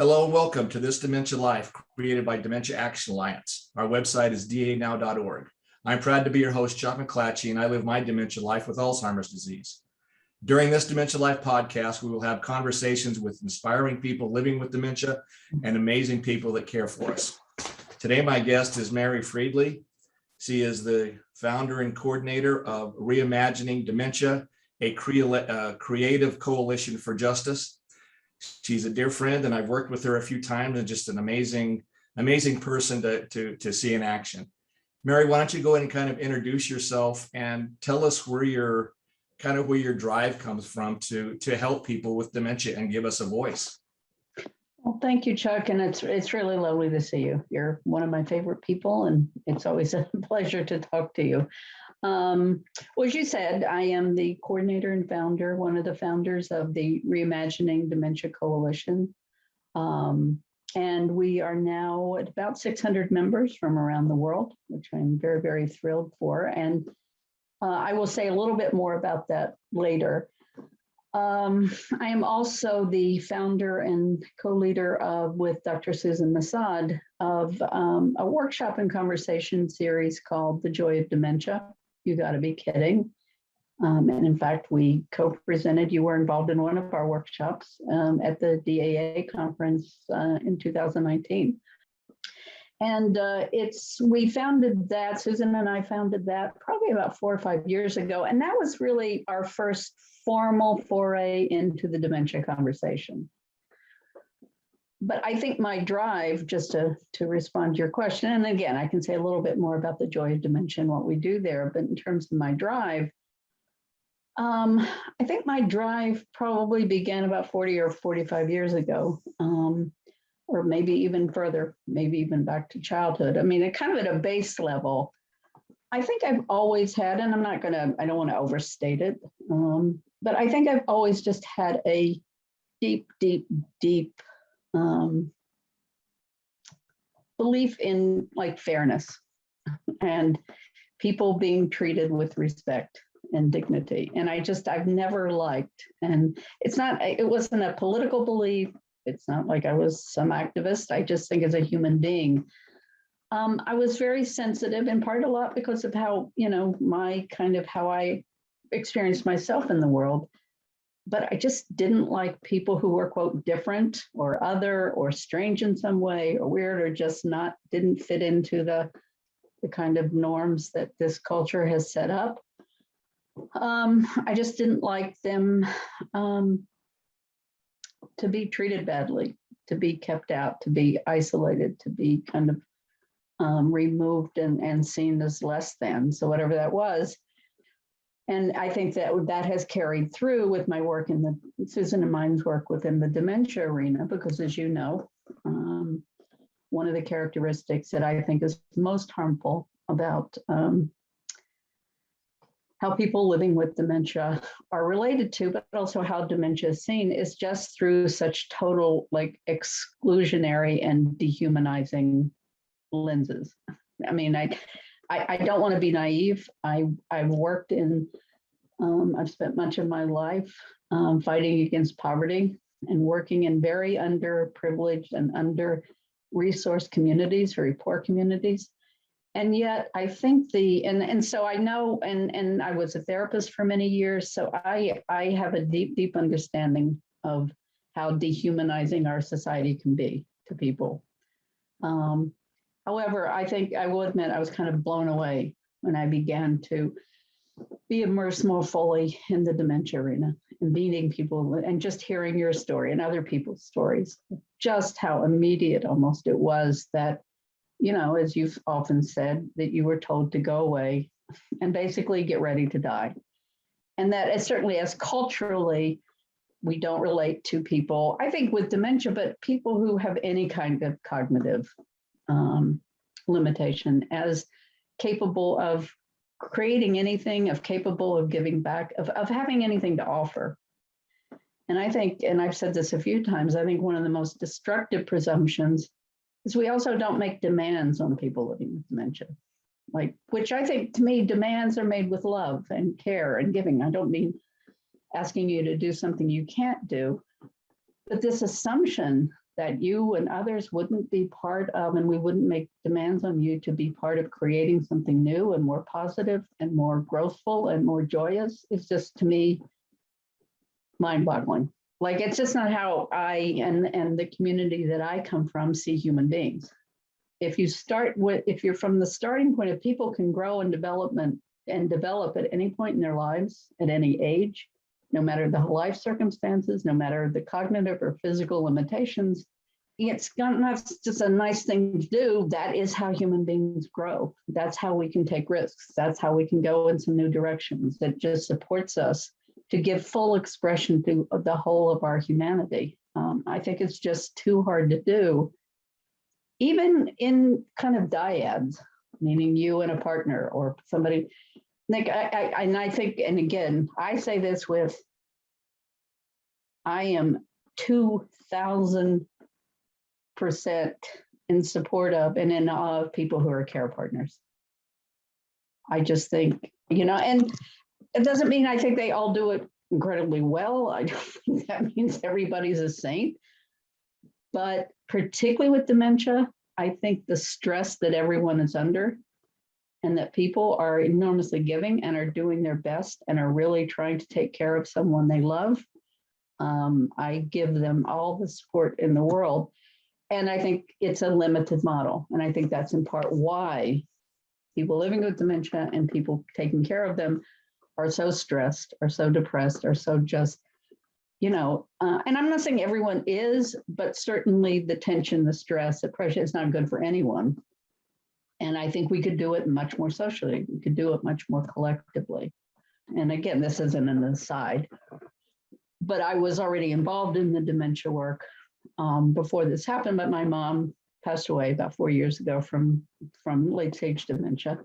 Hello and welcome to This Dementia Life, created by Dementia Action Alliance. Our website is danow.org. I'm proud to be your host, Chuck McClatchey, and I live my dementia life with Alzheimer's disease. During this Dementia Life podcast, we will have conversations with inspiring people living with dementia and amazing people that care for us. Today, my guest is Mary Fridley. She is the founder and coordinator of Reimagining Dementia, a creative coalition for justice. She's a dear friend, and I've worked with her a few times, and just an amazing person to see in action. Mary, why don't you go ahead and kind of introduce yourself and tell us where your drive comes from to help people with dementia and give us a voice. Well, thank you, Chuck, and it's really lovely to see you. You're one of my favorite people, and it's always a pleasure to talk to you. Well, as you said, I am the coordinator and founder, one of the founders of the Reimagining Dementia Coalition. And we are now at about 600 members from around the world, which I'm very, very thrilled for. And I will say a little bit more about that later. I am also the founder and co-leader with Dr. Susan Masad of a workshop and conversation series called The Joy of Dementia. You gotta be kidding. And in fact, we co-presented, you were involved in one of our workshops at the DAA conference in 2019. And we founded that, Susan and I founded that probably about 4 or 5 years ago. And that was really our first formal foray into the dementia conversation. But I think my drive, just to respond to your question, and again, I can say a little bit more about the Joy of Dementia and what we do there, but in terms of my drive, I think my drive probably began about 40 or 45 years ago, or maybe even further, maybe even back to childhood. I mean, it kind of at a base level, I think I've always had, and I don't want to overstate it, but I think I've always just had a deep belief in like fairness and people being treated with respect and dignity. And I've never liked, and it wasn't a political belief. It's not like I was some activist. I just think as a human being, I was very sensitive, in part a lot because of how, how I experienced myself in the world. But I just didn't like people who were, quote, different or other or strange in some way or weird or just didn't fit into the kind of norms that this culture has set up. I just didn't like them to be treated badly, to be kept out, to be isolated, to be kind of removed and seen as less than. So whatever that was. And I think that has carried through with my work in Susan and mine's work within the dementia arena, because as you know, one of the characteristics that I think is most harmful about how people living with dementia are related to, but also how dementia is seen, is just through such total like exclusionary and dehumanizing lenses. I mean, I don't want to be naive. I've worked I've spent much of my life fighting against poverty and working in very underprivileged and under-resourced communities, very poor communities. And yet I think and so I know, and I was a therapist for many years, so I have a deep understanding of how dehumanizing our society can be to people. However, I think I will admit I was kind of blown away when I began to be immersed more fully in the dementia arena and meeting people and just hearing your story and other people's stories, just how immediate almost it was that, as you've often said, that you were told to go away and basically get ready to die. And that certainly as culturally, we don't relate to people, I think with dementia, but people who have any kind of cognitive limitation as capable of creating anything, of capable of giving back, of having anything to offer. And I think, and I've said this a few times, I think one of the most destructive presumptions is we also don't make demands on people living with dementia. Which I think to me, demands are made with love and care and giving. I don't mean asking you to do something you can't do, but this assumption that you and others wouldn't be part of, and we wouldn't make demands on you to be part of creating something new and more positive and more growthful and more joyous, is just, to me, mind-boggling. Like, it's just not how I and the community that I come from see human beings. If you're from the starting point of people can grow and develop at any point in their lives, at any age, no matter the life circumstances, no matter the cognitive or physical limitations, it's not just a nice thing to do. That is how human beings grow. That's how we can take risks. That's how we can go in some new directions. That just supports us to give full expression to the whole of our humanity. I think it's just too hard to do, even in kind of dyads, meaning you and a partner or somebody. Like, I think, and again, I say this with, I am 2,000% in support of and in awe of people who are care partners. I just think, and it doesn't mean I think they all do it incredibly well. I don't think that means everybody's a saint. But particularly with dementia, I think the stress that everyone is under, and that people are enormously giving and are doing their best and are really trying to take care of someone they love, I give them all the support in the world. And I think it's a limited model. And I think that's in part why people living with dementia and people taking care of them are so stressed, are so depressed, are so just, and I'm not saying everyone is, but certainly the tension, the stress, the pressure is not good for anyone. And I think we could do it much more socially. We could do it much more collectively. And again, this isn't an aside, but I was already involved in the dementia work before this happened, but my mom passed away about 4 years ago from late stage dementia.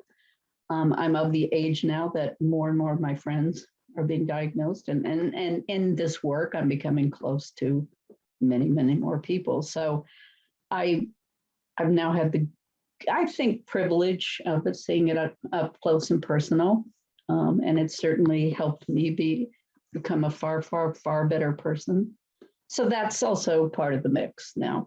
I'm of the age now that more and more of my friends are being diagnosed, and in this work, I'm becoming close to many, many more people. So I've now had the, I think, privilege of seeing it up close and personal. And it's certainly helped me become a far, far, far better person. So that's also part of the mix now.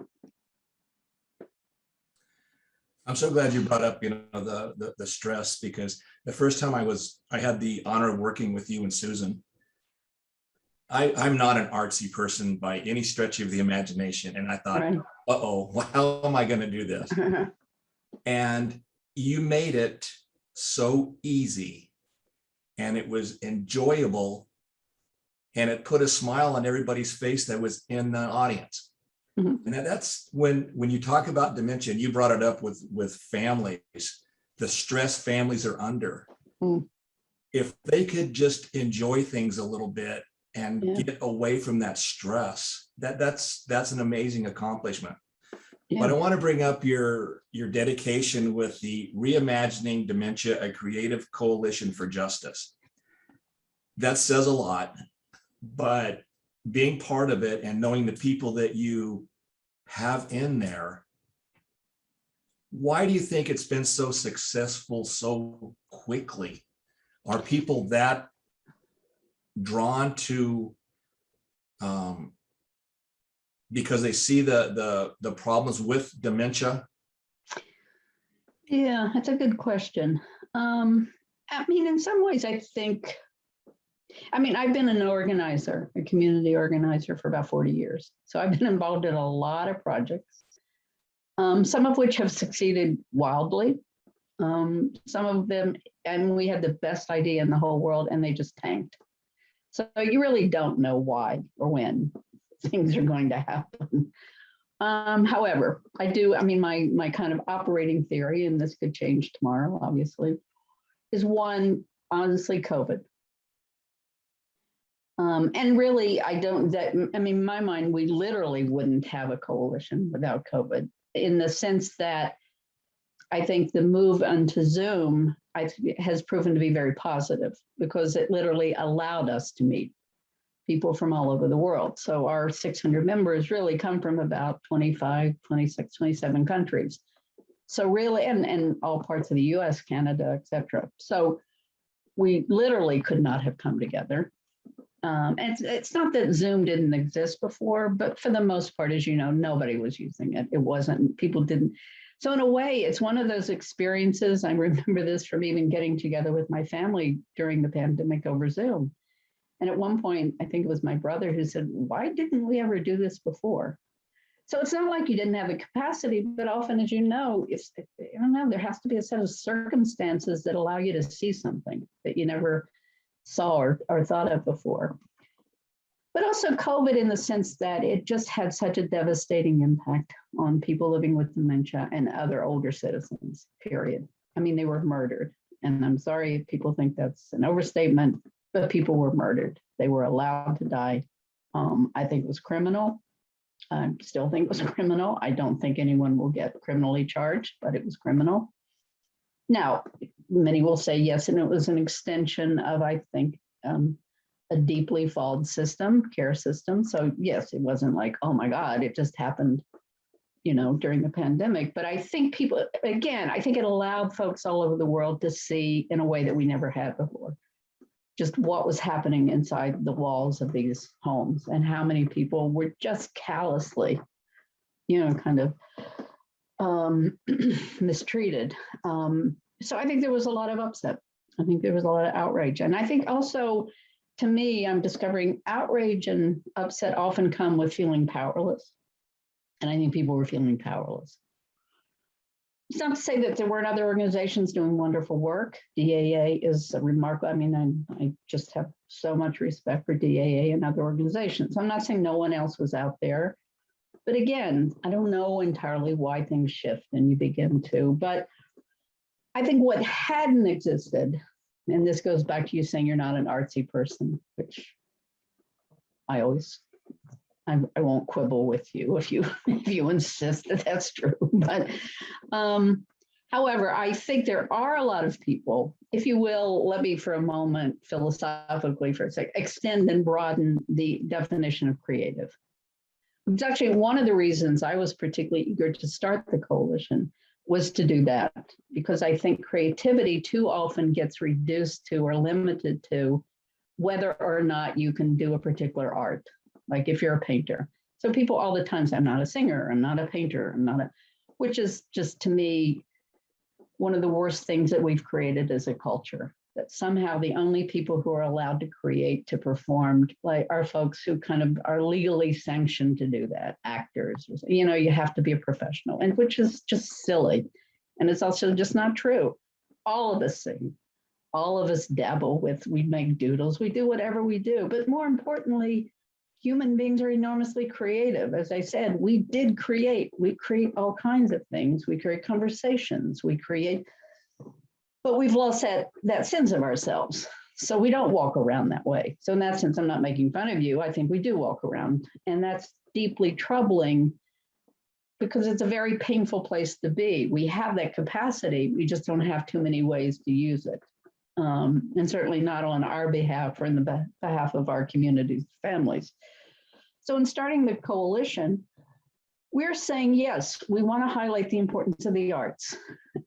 I'm so glad you brought up, the stress, because the first time I had the honor of working with you and Susan. I'm not an artsy person by any stretch of the imagination. And I thought, right. Uh-oh, how am I going to do this? And you made it so easy, and it was enjoyable, and it put a smile on everybody's face that was in the audience. Mm-hmm. And that's when you talk about dementia, and you brought it up with families, the stress families are under. Mm. If they could just enjoy things a little bit and get away from that stress, that's an amazing accomplishment. Yeah. But I want to bring up your dedication with the Reimagining Dementia, a creative coalition for justice. That says a lot, but being part of it and knowing the people that you have in there, why do you think it's been so successful so quickly? Are people that drawn to because they see the problems with dementia? Yeah, that's a good question. In some ways, I've been an organizer, a community organizer for about 40 years. So I've been involved in a lot of projects, some of which have succeeded wildly. Some of them, and we had the best idea in the whole world, and they just tanked. So you really don't know why or when things are going to happen. However, I do, my kind of operating theory, and this could change tomorrow, obviously, is one, honestly, COVID. And really, in my mind, we literally wouldn't have a coalition without COVID, in the sense that I think the move onto Zoom has proven to be very positive, because it literally allowed us to meet people from all over the world. So our 600 members really come from about 25, 26, 27 countries. So really, and all parts of the US, Canada, et cetera. So we literally could not have come together. And it's not that Zoom didn't exist before, but for the most part, as you know, nobody was using it. It wasn't, people didn't. So in a way, it's one of those experiences. I remember this from even getting together with my family during the pandemic over Zoom. And at one point, I think it was my brother who said, why didn't we ever do this before? So it's not like you didn't have the capacity, but often, as you know, I don't know, there has to be a set of circumstances that allow you to see something that you never saw or thought of before. But also COVID in the sense that it just had such a devastating impact on people living with dementia and other older citizens, period. I mean, they were murdered. And I'm sorry if people think that's an overstatement, but people were murdered. They were allowed to die. I think it was criminal. I still think it was criminal. I don't think anyone will get criminally charged, but it was criminal. Now, many will say yes, and it was an extension of, I think, a deeply flawed care system. So yes, it wasn't like, oh my God, it just happened, during the pandemic. But I think people, again, I think it allowed folks all over the world to see in a way that we never had before, just what was happening inside the walls of these homes and how many people were just callously, kind of mistreated. So I think there was a lot of upset. I think there was a lot of outrage. And I think also, to me, I'm discovering outrage and upset often come with feeling powerless. And I think people were feeling powerless. It's not to say that there weren't other organizations doing wonderful work. DAA is a remarkable, I just have so much respect for DAA and other organizations. I'm not saying no one else was out there, but again, I don't know entirely why things shift and you begin to, but I think what hadn't existed, and this goes back to you saying you're not an artsy person, which I won't quibble with you if you insist that that's true. But however, I think there are a lot of people, if you will, let me for a moment philosophically for a sec, extend and broaden the definition of creative. It's actually one of the reasons I was particularly eager to start the coalition was to do that, because I think creativity too often gets reduced to or limited to whether or not you can do a particular art. Like if you're a painter. So people all the time say, I'm not a singer, I'm not a painter, which is just to me, one of the worst things that we've created as a culture, that somehow the only people who are allowed to create, to perform, like are folks who kind of are legally sanctioned to do that, actors, you have to be a professional, and which is just silly. And it's also just not true. All of us sing, all of us dabble we make doodles, we do whatever we do, but more importantly, human beings are enormously creative. As I said, we create all kinds of things. We create conversations, but we've lost that sense of ourselves. So we don't walk around that way. So in that sense, I'm not making fun of you. I think we do walk around, and that's deeply troubling because it's a very painful place to be. We have that capacity. We just don't have too many ways to use it. And certainly not on our behalf or in the behalf of our communities, families. So in starting the coalition, we're saying, yes, we want to highlight the importance of the arts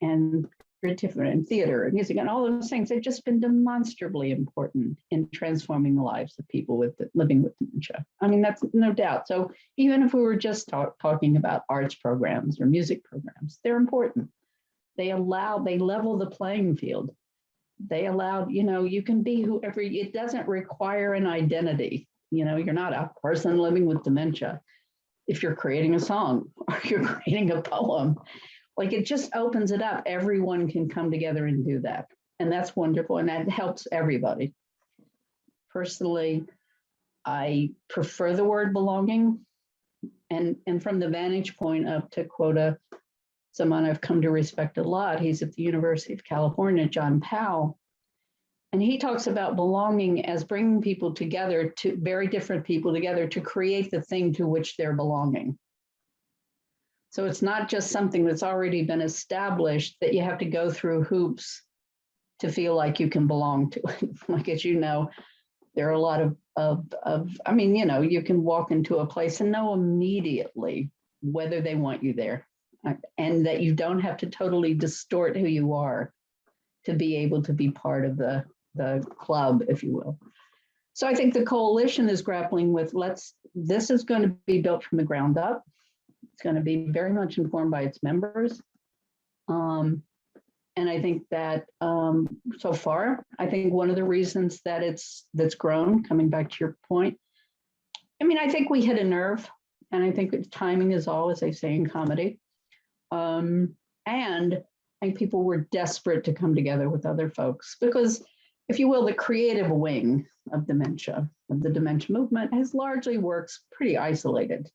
and creativity and theater and music and all those things. They've just been demonstrably important in transforming the lives of people living with dementia. That's no doubt. So even if we were just talking about arts programs or music programs, they're important. They level the playing field. They allowed, you can be whoever, it doesn't require an identity. You're not a person living with dementia. If you're creating a song or you're creating a poem, like it just opens it up. Everyone can come together and do that. And that's wonderful. And that helps everybody. Personally, I prefer the word belonging. And from the vantage point of, to quote someone I've come to respect a lot, he's at the University of California, John Powell. And he talks about belonging as bringing people together, to very different people together, to create the thing to which they're belonging. So it's not just something that's already been established that you have to go through hoops to feel like you can belong to it. Like, as you know, there are a lot you can walk into a place and know immediately whether they want you there, and that you don't have to totally distort who you are to be able to be part of the club, if you will. So I think the coalition is grappling with this is going to be built from the ground up. It's going to be very much informed by its members. And I think that so far, I think one of the reasons that that's grown, coming back to your point, I mean, I think we hit a nerve, and I think timing is all, as they say in comedy. And I think people were desperate to come together with other folks because, if you will, the creative wing of dementia, of the dementia movement, has largely works pretty isolated.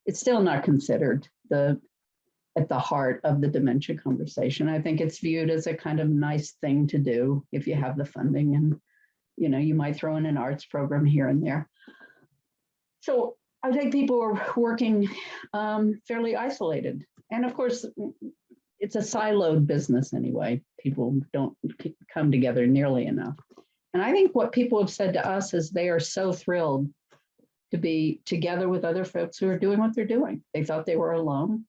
It's still not considered at the heart of the dementia conversation. I think it's viewed as a kind of nice thing to do if you have the funding, and you might throw in an arts program here and there. So I think people are working fairly isolated. And of course, it's a siloed business anyway. People don't come together nearly enough. And I think what people have said to us is they are so thrilled to be together with other folks who are doing what they're doing. They thought they were alone.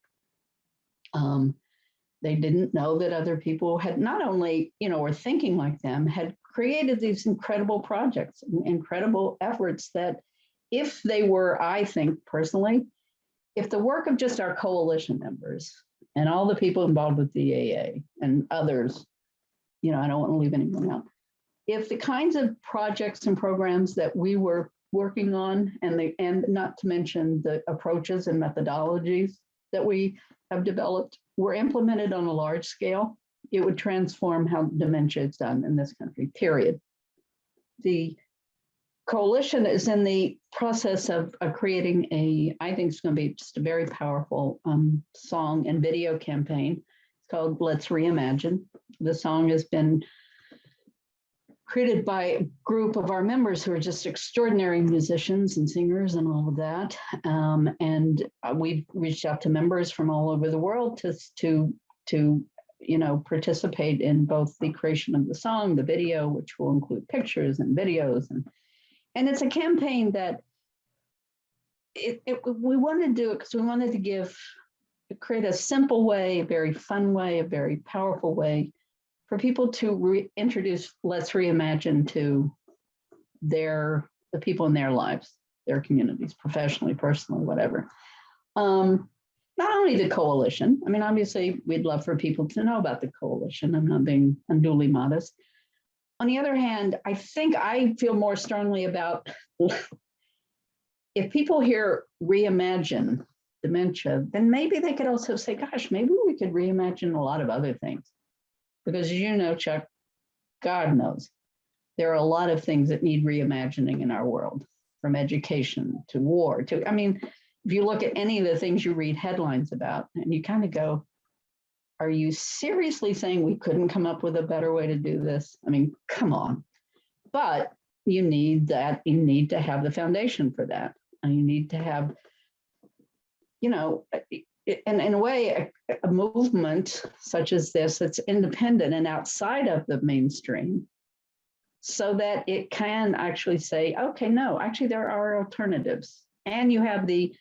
They didn't know that other people had not only, were thinking like them, had created these incredible projects, incredible efforts that if they were, I think personally, if the work of just our coalition members and all the people involved with DAA and others, I don't want to leave anyone out. If the kinds of projects and programs that we were working on, and not to mention the approaches and methodologies that we have developed, were implemented on a large scale, it would transform how dementia is done in this country, period. The coalition is in the process of creating I think it's going to be just a very powerful song and video campaign. It's called Let's Reimagine. The song has been created by a group of our members who are just extraordinary musicians and singers and all of that. And we've reached out to members from all over the world to participate in both the creation of the song, the video, which will include pictures and videos. And it's a campaign that we wanted to do it because we wanted to create a simple way, a very fun way, a very powerful way for people to reintroduce Let's Reimagine to the people in their lives, their communities, professionally, personally, whatever. Not only the coalition, I mean, obviously we'd love for people to know about the coalition. I'm not being unduly modest. On the other hand, I think I feel more strongly about if people hear reimagine dementia, then maybe they could also say, gosh, maybe we could reimagine a lot of other things. Because as you know, Chuck, God knows, there are a lot of things that need reimagining in our world, from education to war to, I mean, if you look at any of the things you read headlines about, and you kind of go, are you seriously saying we couldn't come up with a better way to do this? I mean, come on. But you need that. You need to have the foundation for that. And you need to have, in a way, a movement such as this that's independent and outside of the mainstream, so that it can actually say, okay, no, actually there are alternatives. And you have the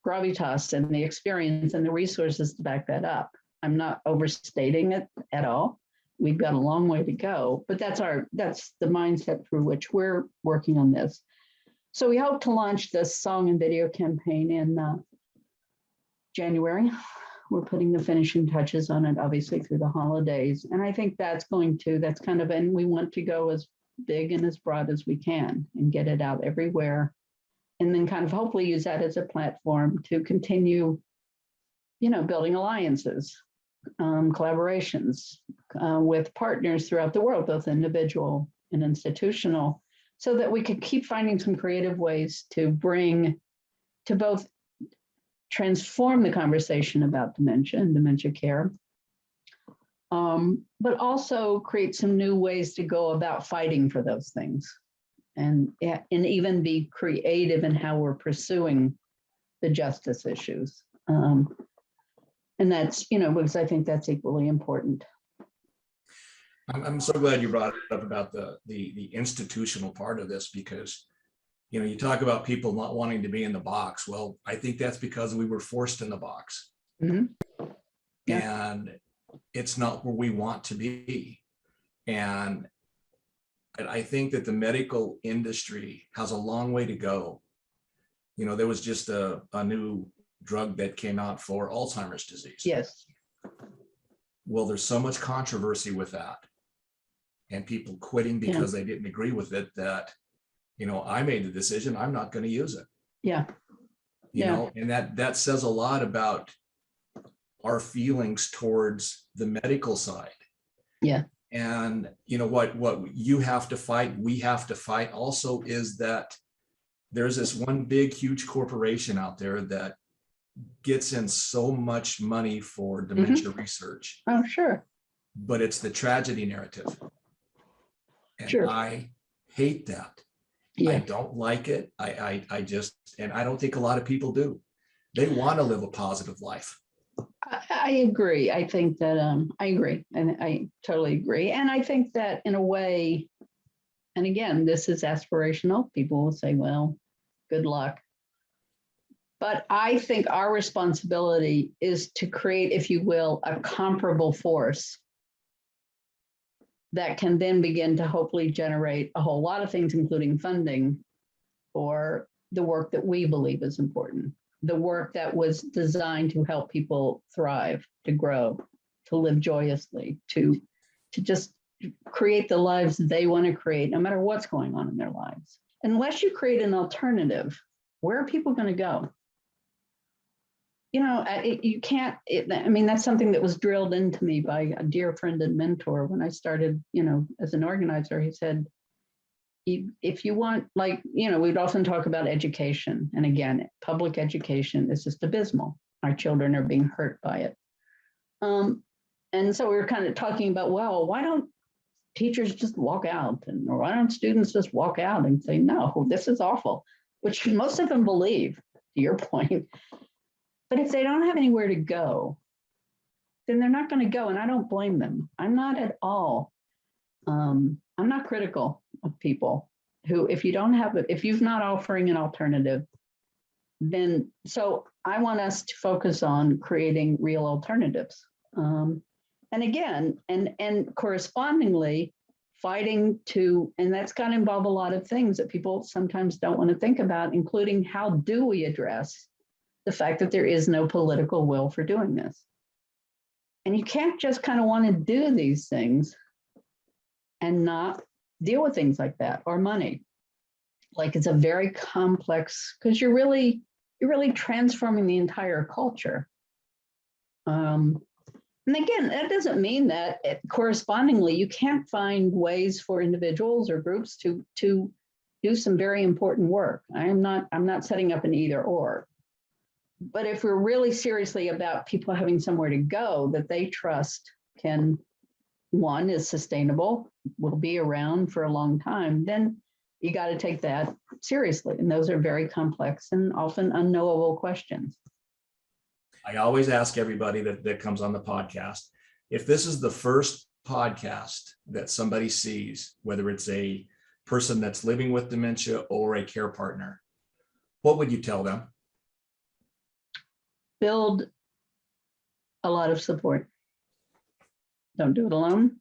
gravitas and the experience and the resources to back that up. I'm not overstating it at all. We've got a long way to go, but that's the mindset through which we're working on this. So we hope to launch this song and video campaign in January. We're putting the finishing touches on it, obviously, through the holidays. And I think that's and we want to go as big and as broad as we can and get it out everywhere. And then kind of hopefully use that as a platform to continue, building alliances, collaborations with partners throughout the world, both individual and institutional, so that we could keep finding some creative ways to both transform the conversation about dementia and dementia care, but also create some new ways to go about fighting for those things, and even be creative in how we're pursuing the justice issues. And that's, because I think that's equally important. I'm so glad you brought up about the institutional part of this, because you talk about people not wanting to be in the box. Well, I think that's because we were forced in the box. Mm-hmm. Yeah. And it's not where we want to be. And I think that the medical industry has a long way to go. You know, there was just a new drug that came out for Alzheimer's disease. Yes. Well, there's so much controversy with that and people quitting because they didn't agree with it that, you know, I made the decision, I'm not going to use it. Yeah. You know, and that says a lot about our feelings towards the medical side. Yeah. And you know what you have to fight, we have to fight also is that there's this one big, huge corporation out there that gets in so much money for dementia research. Oh, sure. But it's the tragedy narrative. And Sure. I hate that. Yeah. I don't like it. I just, and I don't think a lot of people do. They want to live a positive life. I agree. I think that I agree, and I totally agree. And I think that in a way, and again, this is aspirational. People will say, well, good luck. But I think our responsibility is to create, if you will, a comparable force that can then begin to hopefully generate a whole lot of things, including funding for the work that we believe is important. The work that was designed to help people thrive, to grow, to live joyously, to just create the lives they want to create, no matter what's going on in their lives. Unless you create an alternative, where are people going to go? You know, you can't, I mean, that's something that was drilled into me by a dear friend and mentor when I started, you know, as an organizer. He said, if you want, like, you know, we'd often talk about education. And again, public education is just abysmal. Our children are being hurt by it. And so we were kind of talking about, well, why don't teachers just walk out? Or why don't students just walk out and say, no, this is awful, which most of them believe, to your point. But if they don't have anywhere to go, then they're not going to go. And I don't blame them. I'm not at all. I'm not critical of people who, if you don't have it, if you're not offering an alternative, then, so I want us to focus on creating real alternatives. And again, and correspondingly fighting to, and that's going to involve a lot of things that people sometimes don't want to think about, including how do we address the fact that there is no political will for doing this. And you can't just kind of want to do these things and not deal with things like that or money. Like, it's a very complex, because you're really transforming the entire culture. And again, that doesn't mean that correspondingly you can't find ways for individuals or groups to do some very important work. I'm not setting up an either or. But if we're really seriously about people having somewhere to go that they trust can, one, is sustainable, will be around for a long time, then you got to take that seriously. And those are very complex and often unknowable questions. I always ask everybody that comes on the podcast, if this is the first podcast that somebody sees, whether it's a person that's living with dementia or a care partner, what would you tell them? Build a lot of support. Don't do it alone.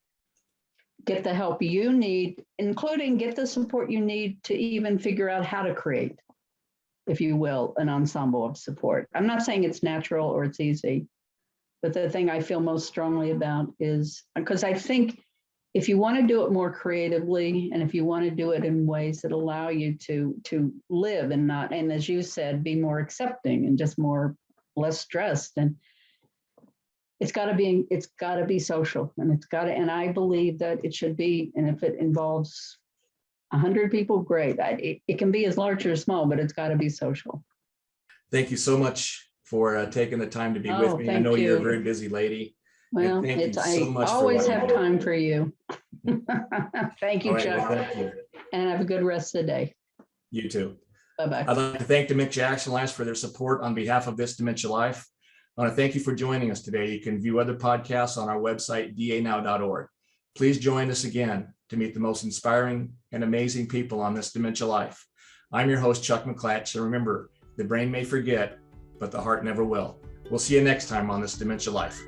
Get the help you need, including get the support you need to even figure out how to create, if you will, an ensemble of support. I'm not saying it's natural or it's easy, but the thing I feel most strongly about is, because I think if you want to do it more creatively, and if you want to do it in ways that allow you to live and not, and as you said, be more accepting and just less stressed, and it's got to be social, and and I believe that it should be, and if it involves 100 people, great. It can be as large or small, but it's got to be social. Thank you so much for taking the time to be with me. I know you're a very busy lady. Well, I always have time for you. Thank you, Chuck. Well, thank you. And have a good rest of the day. You too. Bye-bye. I'd like to thank Dementia Action Alliance for their support on behalf of This Dementia Life. I want to thank you for joining us today. You can view other podcasts on our website, danow.org. Please join us again to meet the most inspiring and amazing people on This Dementia Life. I'm your host, Chuck McClatchey. And remember, the brain may forget, but the heart never will. We'll see you next time on This Dementia Life.